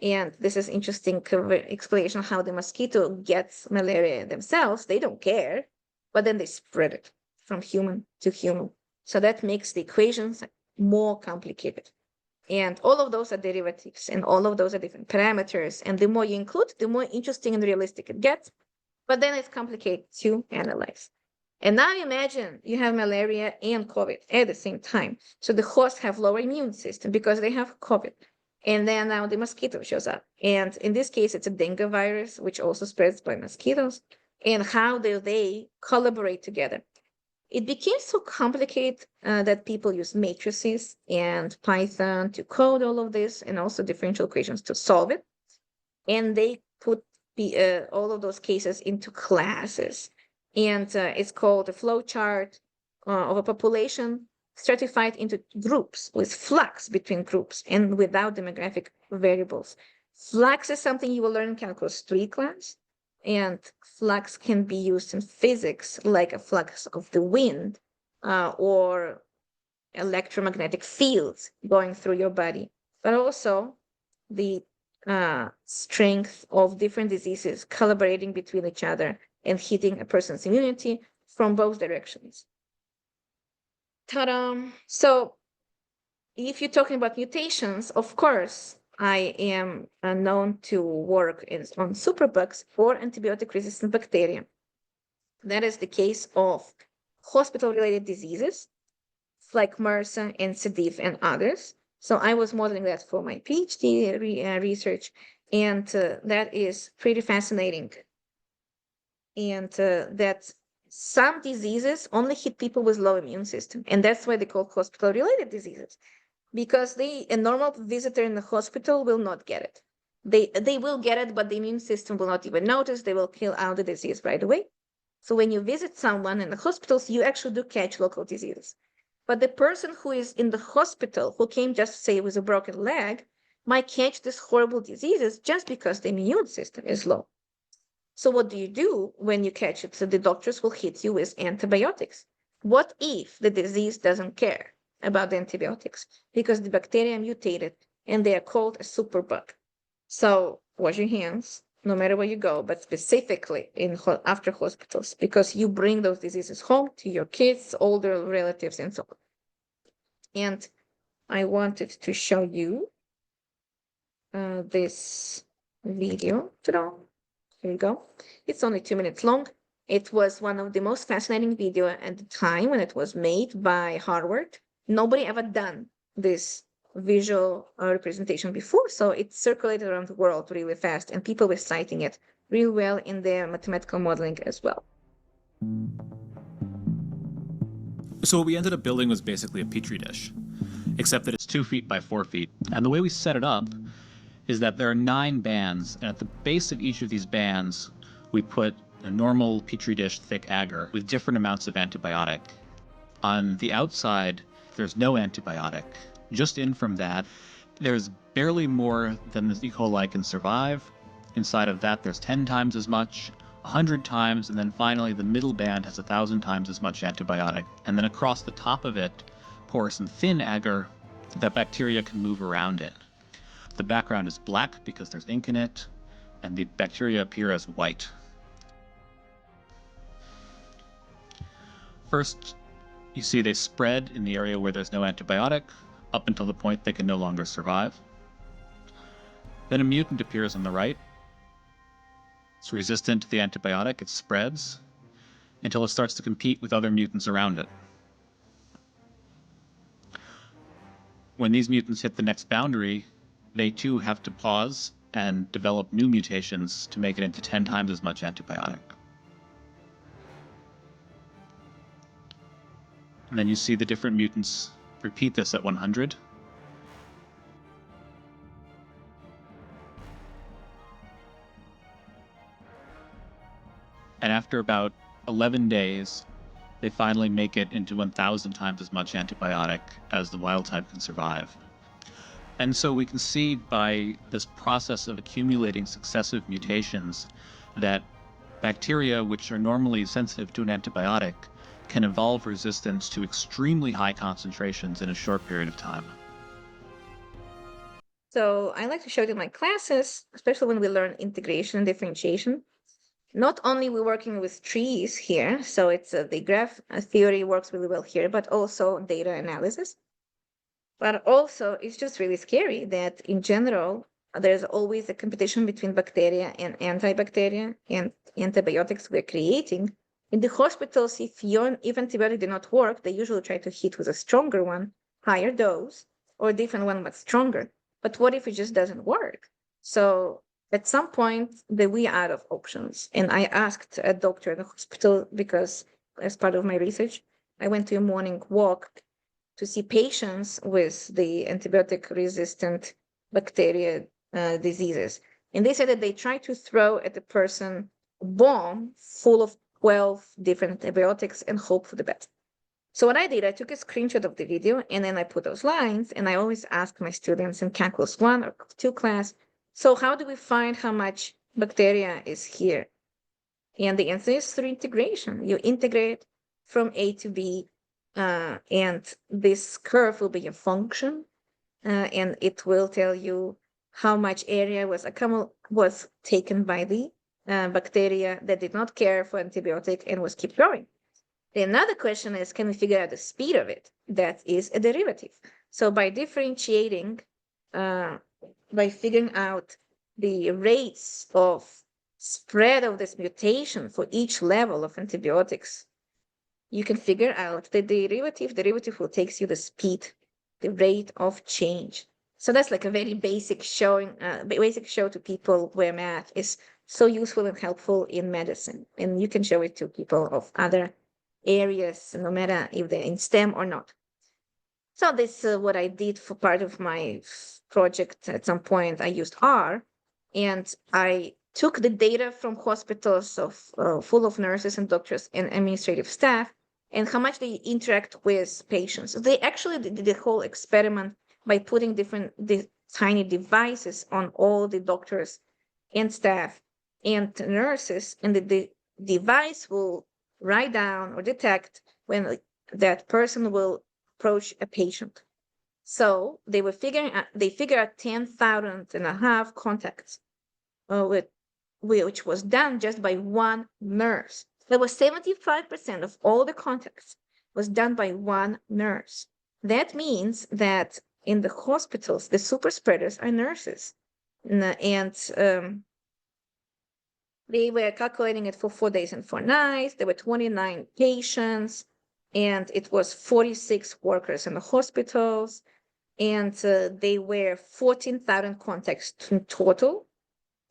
And this is interesting explanation how the mosquito gets malaria themselves. They don't care, but then they spread it from human to human. So that makes the equations more complicated. And all of those are derivatives, and all of those are different parameters. And the more you include, the more interesting and realistic it gets. But then it's complicated to analyze. And now imagine you have malaria and COVID at the same time. So the hosts have lower immune system because they have COVID. And then now the mosquito shows up. And in this case, it's a dengue virus, which also spreads by mosquitoes. And how do they collaborate together? It became so complicated that people use matrices and Python to code all of this, and also differential equations to solve it. And they put all of those cases into classes. And it's called a flow chart of a population stratified into groups with flux between groups and without demographic variables. Flux is something you will learn in calculus 3 class. And flux can be used in physics, like a flux of the wind or electromagnetic fields going through your body, but also the strength of different diseases collaborating between each other and hitting a person's immunity from both directions. Ta-da! So if you're talking about mutations, of course, I am known to work on superbugs for antibiotic-resistant bacteria. That is the case of hospital-related diseases like MRSA and C. diff and others. So I was modeling that for my PhD research, and that is pretty fascinating. And that some diseases only hit people with low immune system, and that's why they call hospital-related diseases, because a normal visitor in the hospital will not get it. They will get it, but the immune system will not even notice. They will kill out the disease right away. So when you visit someone in the hospitals, you actually do catch local diseases. But the person who is in the hospital, who came just say with a broken leg, might catch these horrible diseases just because the immune system is low. So what do you do when you catch it? So the doctors will hit you with antibiotics. What if the disease doesn't care about the antibiotics? Because the bacteria mutated and they are called a superbug. So wash your hands no matter where you go, but specifically after hospitals, because you bring those diseases home to your kids, older relatives, and so on. And I wanted to show you this video. Ta-da! Here you go. It's only 2 minutes long. It was one of the most fascinating video at the time when it was made by Harvard. Nobody ever done this visual representation before, so it circulated around the world really fast, and people were citing it real well in their mathematical modeling as well. So what we ended up building was basically a petri dish, except that it's 2 feet by 4 feet. And the way we set it up is that there are 9 bands, and at the base of each of these bands, we put a normal petri dish thick agar with different amounts of antibiotic. On the outside, there's no antibiotic. Just in from that, there's barely more than the E. coli can survive. Inside of that, there's 10 times as much, 100 times, and then finally the middle band has 1,000 times as much antibiotic. And then across the top of it, porous and thin agar that bacteria can move around in. The background is black because there's ink in it, and the bacteria appear as white. First, you see they spread in the area where there's no antibiotic, up until the point they can no longer survive. Then a mutant appears on the right. It's resistant to the antibiotic, it spreads, until it starts to compete with other mutants around it. When these mutants hit the next boundary, they too have to pause and develop new mutations to make it into 10 times as much antibiotic. And then you see the different mutants repeat this at 100. And after about 11 days, they finally make it into 1,000 times as much antibiotic as the wild type can survive. And so we can see by this process of accumulating successive mutations that bacteria, which are normally sensitive to an antibiotic, can evolve resistance to extremely high concentrations in a short period of time. So I like to show it in my classes, especially when we learn integration and differentiation. Not only we're working with trees here, so it's the graph theory works really well here, but also data analysis. But also, it's just really scary that in general, there's always a competition between bacteria and antibacteria and antibiotics we're creating. In the hospitals, if antibiotic did not work, they usually try to hit with a stronger one, higher dose, or a different one but stronger. But what if it just doesn't work? So at some point, we out of options. And I asked a doctor in the hospital because as part of my research, I went to a morning walk to see patients with the antibiotic resistant bacteria diseases. And they said that they tried to throw at the person a bomb full of 12 different antibiotics and hope for the best. So what I did, I took a screenshot of the video and then I put those lines. And I always ask my students in Calculus 1 or 2 class, so how do we find how much bacteria is here? And the answer is through integration. You integrate from A to B, and this curve will be a function, and it will tell you how much area was taken by the bacteria that did not care for antibiotic and was keep growing. Another question is, can we figure out the speed of it? That is a derivative. So by differentiating, by figuring out the rates of spread of this mutation for each level of antibiotics, you can figure out the derivative. Derivative will takes you the speed, the rate of change. So that's like a very basic show to people where math is so useful and helpful in medicine. And you can show it to people of other areas, no matter if they're in STEM or not. So this is what I did for part of my project. At some point, I used R, and I took the data from hospitals full of nurses and doctors and administrative staff, and how much they interact with patients. They actually did the whole experiment by putting tiny devices on all the doctors and staff and nurses, and the device will write down or detect when that person will approach a patient. So they figured out 10,000 and a half contacts, which was done just by one nurse. That was 75% of all the contacts was done by one nurse. That means that in the hospitals, the super spreaders are nurses. And they were calculating it for 4 days and 4 nights. There were 29 patients, and it was 46 workers in the hospitals. And they were 14,000 contacts in total.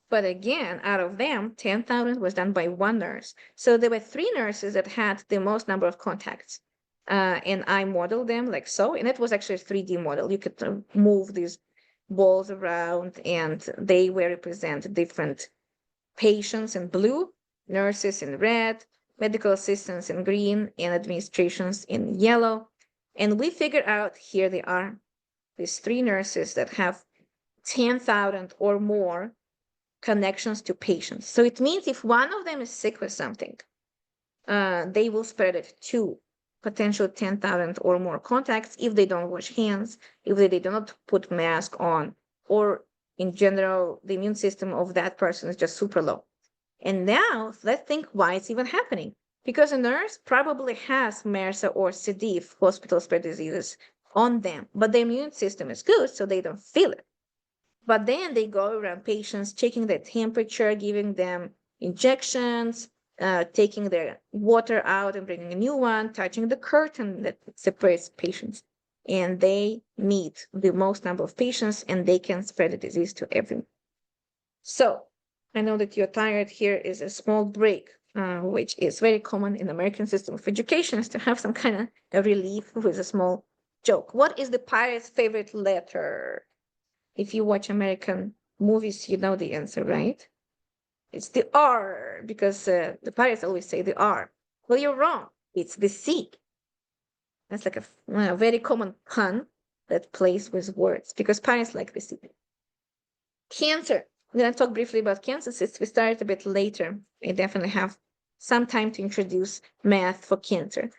But again, out of them, 10,000 was done by one nurse. So there were 3 nurses that had the most number of contacts. And I modeled them like so. And it was actually a 3D model. You could move these balls around, and they were represent different patients in blue, nurses in red, medical assistants in green, and administrations in yellow. And we figured out, here they are, these 3 nurses that have 10,000 or more connections to patients. So it means if one of them is sick with something, they will spread it to potential 10,000 or more contacts if they don't wash hands, if they do not put mask on, or in general, the immune system of that person is just super low. And now let's think why it's even happening. Because a nurse probably has MRSA or C. diff, hospital spread diseases, on them, but the immune system is good, so they don't feel it. But then they go around patients, checking their temperature, giving them injections, taking their water out and bringing a new one, touching the curtain that separates patients. And they meet the most number of patients, and they can spread the disease to everyone. So I know that you're tired. Here is a small break, which is very common in the American system of education, is to have some kind of a relief with a small joke. What is the pirate's favorite letter? If you watch American movies, you know the answer, right? It's the R, because the pirates always say the R. Well, you're wrong. It's the C. That's like a very common pun that plays with words, because pirates like the C. Cancer. I'm going to talk briefly about cancer since we started a bit later. I definitely have some time to introduce math for cancer.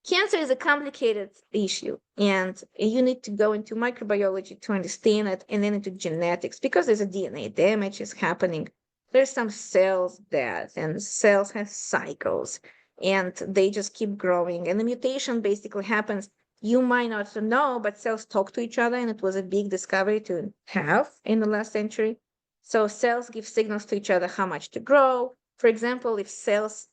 Cancer is a complicated issue, and you need to go into microbiology to understand it, and then into genetics, because there's a DNA damage is happening. There's some cells death, and cells have cycles, and they just keep growing. And the mutation basically happens You might not know, but cells talk to each other, and it was a big discovery to have in the last century. So cells give signals to each other how much to grow. For example, if cells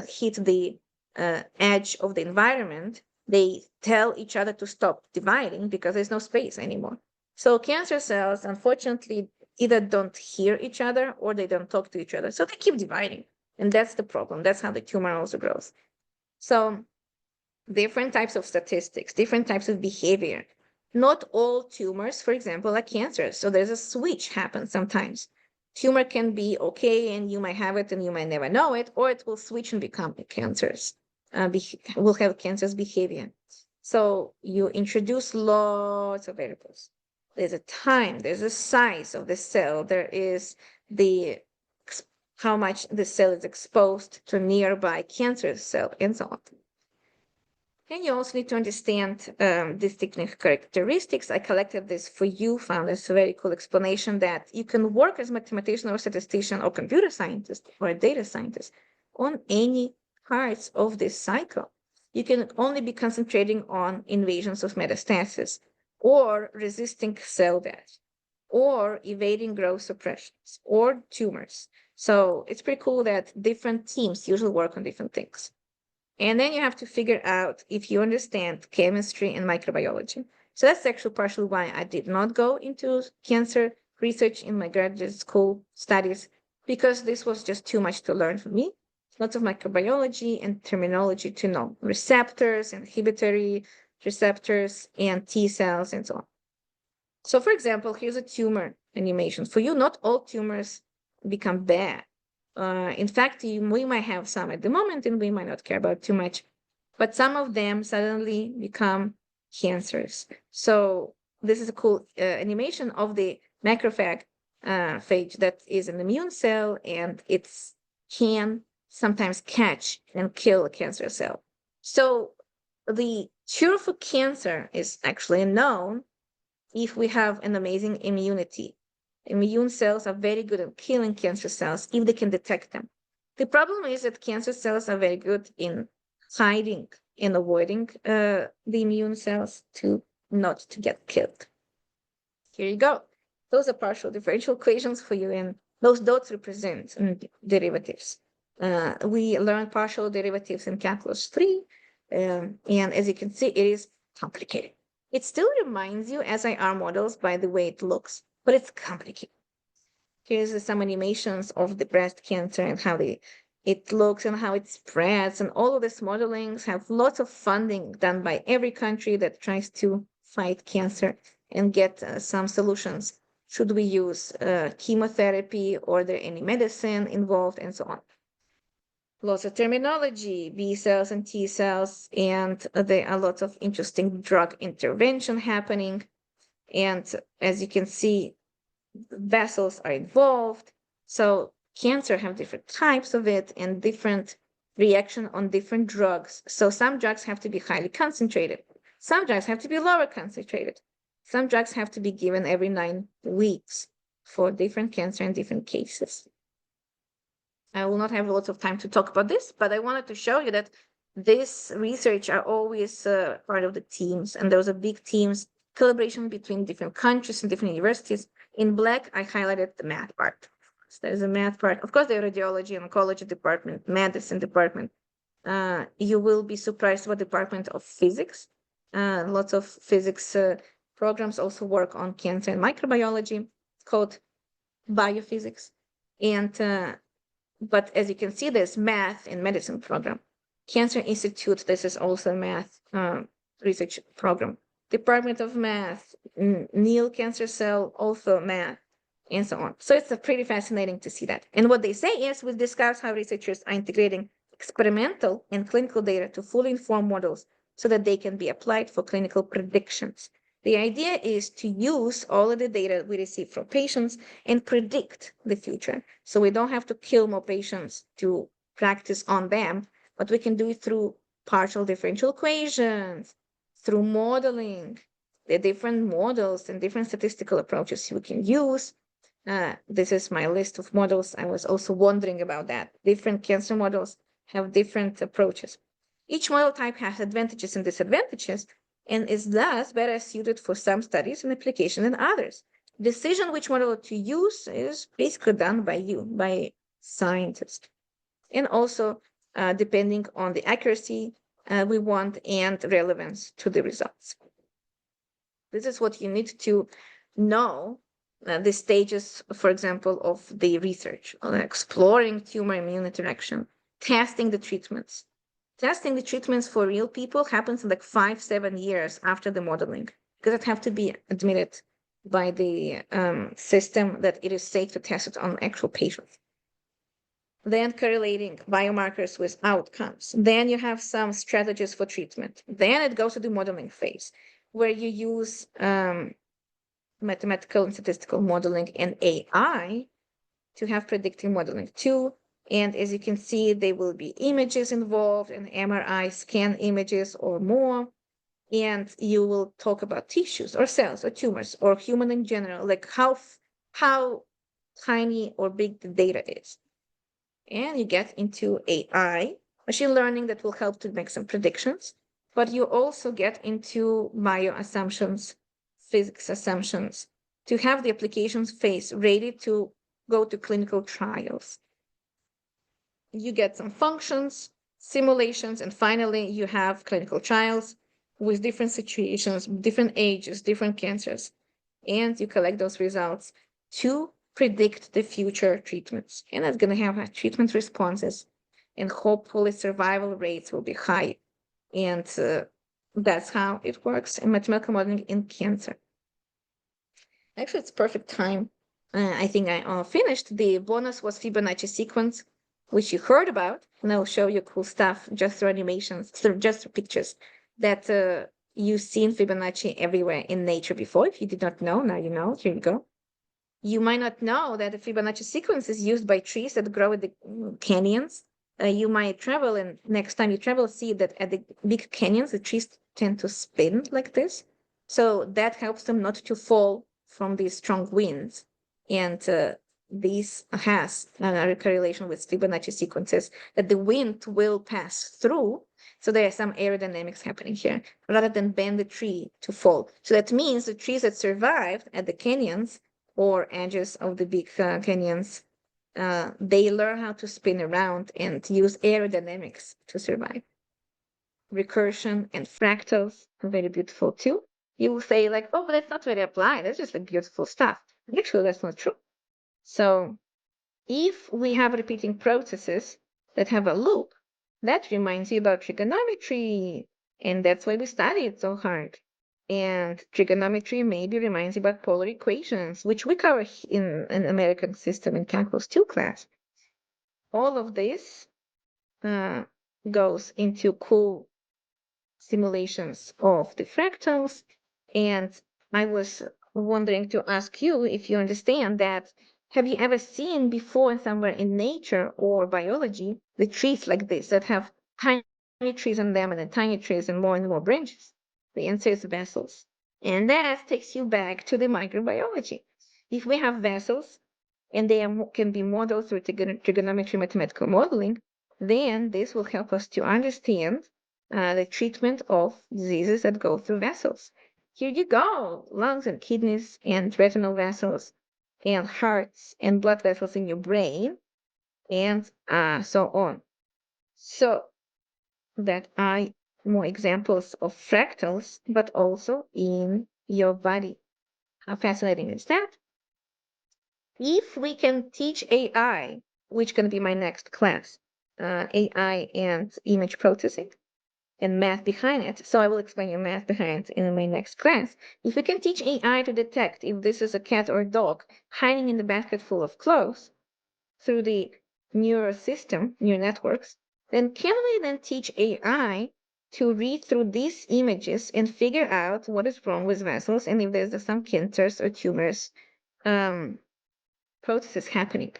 hit the edge of the environment, they tell each other to stop dividing because there's no space anymore. So cancer cells, unfortunately, either don't hear each other or they don't talk to each other. So they keep dividing. And that's the problem. That's how the tumor also grows. So different types of statistics, different types of behavior. Not all tumors, for example, are cancerous. So there's a switch happens sometimes. Tumor can be okay and you might have it and you might never know it, or it will switch and become cancerous, will have cancerous behavior. So you introduce lots of variables. There's a time, there's a size of the cell, there is the how much the cell is exposed to nearby cancerous cell, and so on. And you also need to understand these technical characteristics. I collected this for you, found this very cool explanation that you can work as mathematician or statistician or computer scientist or a data scientist on any parts of this cycle. You can only be concentrating on invasions of metastasis or resisting cell death or evading growth suppressions or tumors. So it's pretty cool that different teams usually work on different things. And then you have to figure out if you understand chemistry and microbiology. So that's actually partially why I did not go into cancer research in my graduate school studies, because this was just too much to learn for me. Lots of microbiology and terminology to know, receptors, inhibitory receptors, and T cells, and so on. So, for example, here's a tumor animation. For you, not all tumors become bad. In fact, we might have some at the moment and we might not care about too much, but some of them suddenly become cancers. So this is a cool animation of the macrophage phage that is an immune cell, and it can sometimes catch and kill a cancer cell. So the cure for cancer is actually known if we have an amazing immunity. Immune cells are very good at killing cancer cells if they can detect them. The problem is that cancer cells are very good in hiding and avoiding the immune cells to not to get killed. Here you go. Those are partial differential equations for you, and those dots represent derivatives. We learned partial derivatives in calculus 3, and as you can see, it is complicated. It still reminds you SIR models by the way it looks, but it's complicated. Here's some animations of the breast cancer and how it looks and how it spreads. And all of these modelings have lots of funding done by every country that tries to fight cancer and get some solutions. Should we use chemotherapy, or there any medicine involved, and so on. Lots of terminology, B cells and T cells, and there are lots of interesting drug intervention happening. And as you can see, vessels are involved. So cancer have different types of it and different reaction on different drugs. So some drugs have to be highly concentrated. Some drugs have to be lower concentrated. Some drugs have to be given every 9 weeks for different cancer and different cases. I will not have lots of time to talk about this, but I wanted to show you that this research are always part of the teams, and those are big teams, collaboration between different countries and different universities. In black, I highlighted the math part. So there's a math part. Of course, the radiology and oncology department, medicine department. You will be surprised about Department of Physics. Lots of physics programs also work on cancer and microbiology. It's called biophysics. And but as you can see, there's math and medicine program. Cancer Institute, this is also a math research program. Department of Math, Neil Cancer Cell, also math, and so on. So it's pretty fascinating to see that. And what they say is, we discuss how researchers are integrating experimental and clinical data to fully inform models so that they can be applied for clinical predictions. The idea is to use all of the data we receive from patients and predict the future. So we don't have to kill more patients to practice on them, but we can do it through partial differential equations, through modeling, the different models and different statistical approaches you can use. This is my list of models. I was also wondering about that. Different cancer models have different approaches. Each model type has advantages and disadvantages, and is thus better suited for some studies and application than others. Decision which model to use is basically done by you, by scientists. And also, depending on the accuracy we want and relevance to the results. This is what you need to know, the stages, for example, of the research, exploring tumor immune interaction, testing the treatments. Testing the treatments for real people happens in like 5-7 years after the modeling, because it have to be admitted by the system that it is safe to test it on actual patients. Then correlating biomarkers with outcomes. Then you have some strategies for treatment. Then it goes to the modeling phase, where you use mathematical and statistical modeling and AI to have predictive modeling too. And as you can see, there will be images involved and MRI scan images or more. And you will talk about tissues or cells or tumors or human in general, like how tiny or big the data is. And you get into AI, machine learning, that will help to make some predictions. But you also get into bio assumptions, physics assumptions, to have the applications phase ready to go to clinical trials. You get some functions, simulations, and finally you have clinical trials with different situations, different ages, different cancers. And you collect those results to predict the future treatments. And that's going to have treatment responses, and hopefully survival rates will be high. And that's how it works in mathematical modeling in cancer. Actually, it's perfect time. I think I finished. The bonus was Fibonacci sequence, which you heard about, and I'll show you cool stuff just through animations, just through pictures that you've seen Fibonacci everywhere in nature before. If you did not know, now you know. Here you go. You might not know that the Fibonacci sequence is used by trees that grow in the canyons. You might travel, and next time you travel, see that at the big canyons, the trees tend to spin like this. So that helps them not to fall from these strong winds. And this has a correlation with Fibonacci sequences, that the wind will pass through. So there are some aerodynamics happening here, rather than bend the tree to fall. So that means the trees that survived at the canyons or edges of the big canyons, they learn how to spin around and use aerodynamics to survive. Recursion and fractals are very beautiful too. You will say like, oh, but that's not very applied. That's just like beautiful stuff. Actually, that's not true. So if we have repeating processes that have a loop, that reminds you about trigonometry. And that's why we study it so hard. And trigonometry maybe reminds you about polar equations, which we cover in an American System in Calculus 2 class. All of this goes into cool simulations of the fractals. And I was wondering to ask you if you understand that. Have you ever seen before somewhere in nature or biology the trees like this that have tiny trees on them and then tiny trees and more branches? The answer is vessels. And that takes you back to the microbiology. If we have vessels and they can be modeled through trigonometry mathematical modeling, then this will help us to understand the treatment of diseases that go through vessels. Here you go, lungs and kidneys and retinal vessels and hearts and blood vessels in your brain, and so on. So that are more examples of fractals, but also in your body. How fascinating is that? If we can teach AI, which can be my next class, AI and image processing, and math behind it. So I will explain you math behind it in my next class. If we can teach AI to detect if this is a cat or a dog hiding in the basket full of clothes through the neural networks, then can we then teach AI to read through these images and figure out what is wrong with vessels and if there's some cancers or tumors processes happening?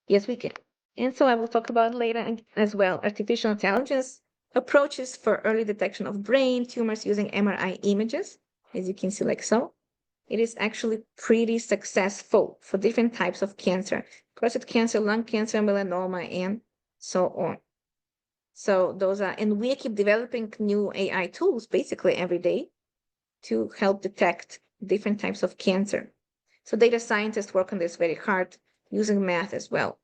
Yes, we can. And so I will talk about later as well artificial intelligence approaches for early detection of brain tumors using MRI images, as you can see like so. It is actually pretty successful for different types of cancer, prostate cancer, lung cancer, melanoma, and so on. So those are, and we keep developing new AI tools basically every day to help detect different types of cancer. So data scientists work on this very hard using math as well.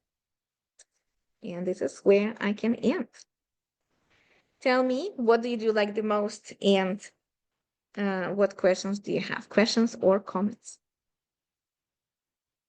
And this is where I can end. Tell me, what do you do like the most, and what questions do you have? Questions or comments?